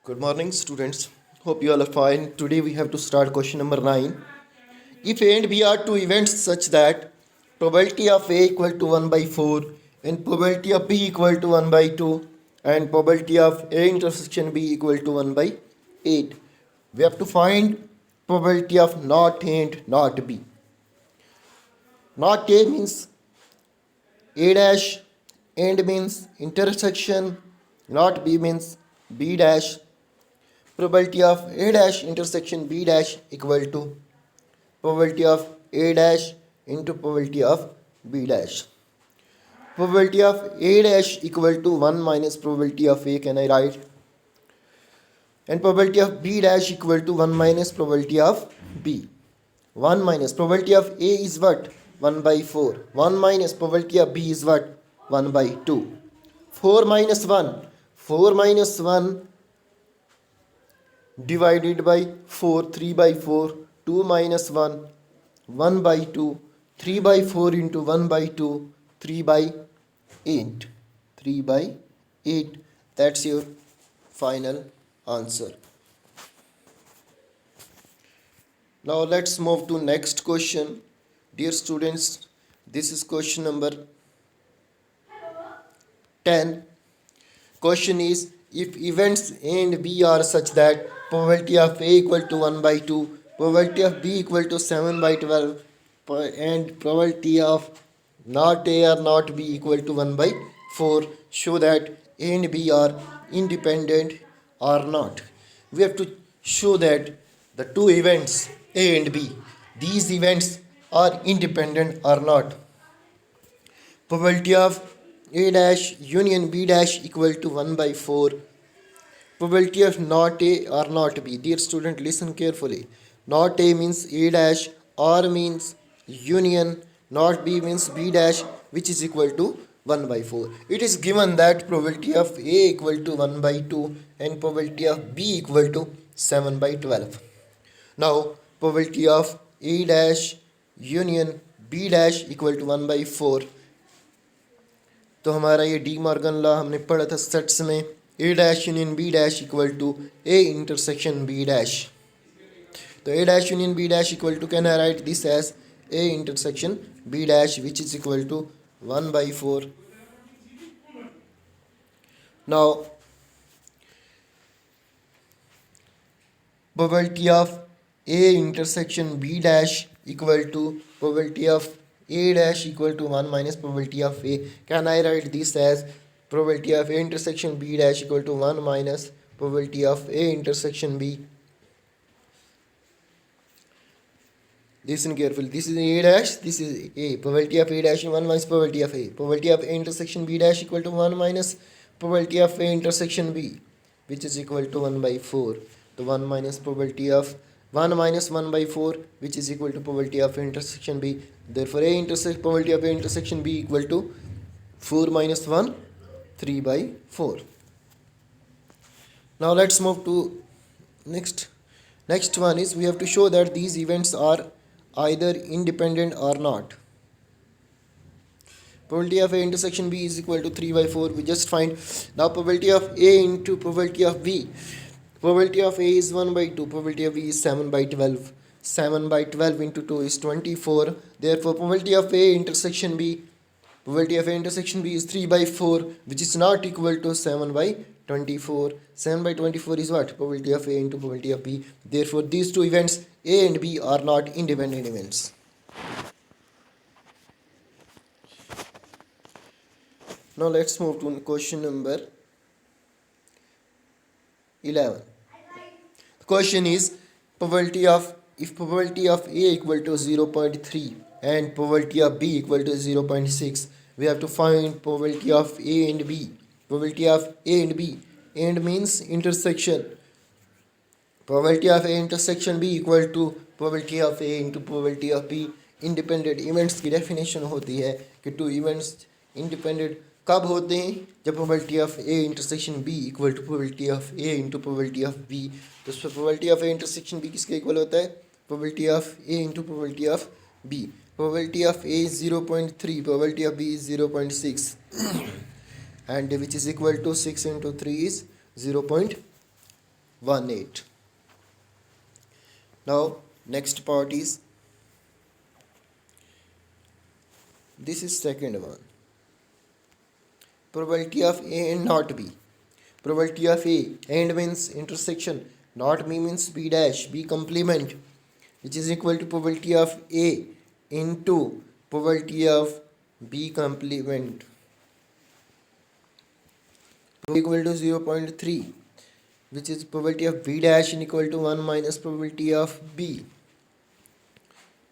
Good morning, students. Hope you all are fine. Today we have to start question number 9. If A and B are two events such that probability of A equal to 1 by 4 and probability of B equal to 1 by 2 and probability of A intersection B equal to 1 by 8, we have to find probability of not A and not B. Not A means A dash, and means intersection, not B means B dash. Probability of A dash intersection B dash equal to probability of A dash into probability of B dash. Probability of A dash equal to 1 minus probability of A, can I write? And probability of B dash equal to 1 minus probability of B. 1 minus probability of A is what? 1 by 4. 1 minus probability of B is what? 1 by 2. 4 minus 1. 4 minus 1 divided by 4, 3 by 4, 2 minus 1, 1 by 2, 3 by 4 into 1 by 2, 3 by 8. 3 by 8. That's your final answer. Now let's move to next question. Dear students, this is question number 10. Question is, if events A and B are such that probability of A equal to 1 by 2, probability of B equal to 7 by 12, and probability of not A or not B equal to 1 by 4, show that A and B are independent or not. We have to show that the two events A and B, these events are independent or not. Probability of A dash union B dash equal to 1 by 4. Probability of not A or not B. Dear student, listen carefully. Not A means A dash, or means union, not B means B dash, which is equal to 1 by 4. It is given that probability of A equal to 1 by 2 and probability of B equal to 7 by 12. Now, probability of A dash union B dash equal to 1 by 4. तो हमारा ये De Morgan law हमने पढ़ा था sets में. A dash union B dash equal to A intersection B dash. तो A dash union B dash equal to, can I write this as A intersection B dash which is equal to 1 by 4. Now probability of A intersection B dash equal to probability of A dash equal to 1 minus probability of A. Can I write this as probability of A intersection B dash equal to 1 minus probability of A intersection B. Listen carefully. This is A dash, this is A. Probability of A dash 1 minus probability of A. Probability of A intersection B dash equal to 1 minus probability of A intersection B, which is equal to 1 by 4. The 1 minus probability of 1 minus 1 by 4, which is equal to probability of A intersection B. Therefore, probability of A intersection B equal to 4 minus 1, 3 by 4. Now let's move to next one is, we have to show that these events are either independent or not. Probability of A intersection B is equal to 3 by 4. We just find now probability of A into probability of B. Probability of A is 1 by 2. Probability of B is 7 by 12. 7 by 12 into 2 is 24. Therefore, probability of A intersection B, probability of A intersection B is 3 by 4, which is not equal to 7 by 24. 7 by 24 is what? Probability of A into probability of B. Therefore, these two events A and B are not independent events. Now let's move to question number 11. The question is, probability of, if probability of A equal to 0.3 and probability of B equal to 0.6, we have to find probability of A and B. Probability of A and B, and means intersection. Probability of A intersection B equal to probability of A into probability of B. Independent events की definition होती है कि to events independent कब होते हैं, जब probability of A intersection B equal to probability of A into probability of B. तो उस पर probability of A intersection B किसके इक्वल होता है? Probability of A into probability of B. Probability of A is 0.3, probability of B is 0.6 and which is equal to 6 into 3 is 0.8. 0.18. Now next part is, this is second one, probability of A and not B. Probability of A and means intersection, not B means B dash, B complement, which is equal to probability of A into probability of B complement, equal to 0.3, which is probability of B dash equal to 1 minus probability of B.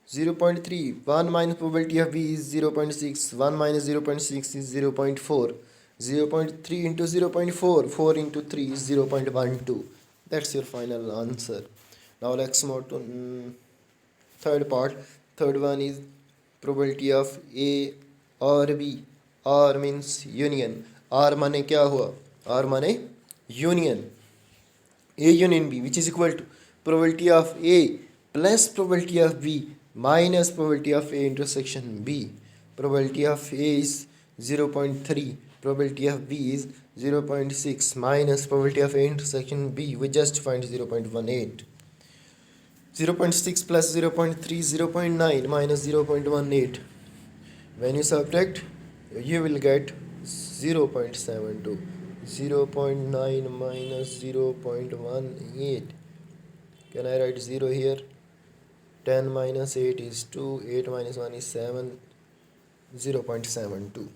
0.3, 1 minus probability of B is 0.6, 1 minus 0.6 is 0.4, 0.3 into 0.4, 4 into 3 is 0.12. That's your final answer. Now let's move to third part. Third one is probability of A or B. R means union. R माने क्या हुआ? R माने union. A union B, which is equal to probability of A plus probability of B minus probability of A intersection B. Probability of A is 0.3, probability of B is 0.6 minus probability of A intersection B, we just find 0.18. 0.6 plus 0.3, 0.9 minus 0.18. When you subtract, you will get 0.72. 0.9 minus 0.18. Can I write 0 here? 10 minus 8 is 2. 8 minus 1 is 7. 0.72.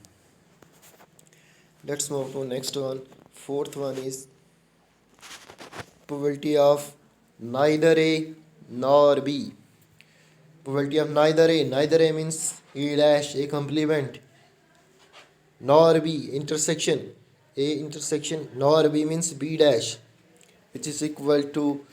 Let's move to next one. Fourth one is probability of neither A nor B. Probability of neither A. Neither A means A dash, A complement, nor B intersection. A intersection nor B means B dash, which is equal to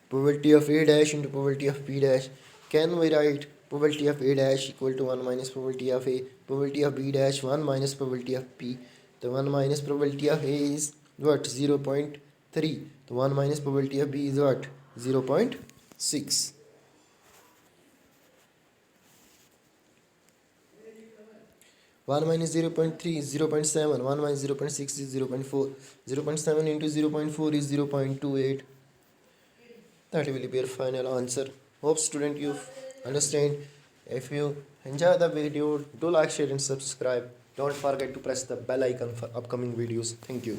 probability of A dash into probability of B dash. Can we write probability of A dash equal to 1 minus probability of A, probability of B dash 1 minus probability of B. The 1 minus probability of A is what? 0.3. The 1 minus probability of B is what? 0.6. 1 minus 0.3 is 0.7. 1 minus 0.6 is 0.4. 0.7 into 0.4 is 0.28. That will be your final answer. Hope student you understand. If you enjoy the video, do like, share and subscribe. Don't forget to press the bell icon for upcoming videos. Thank you.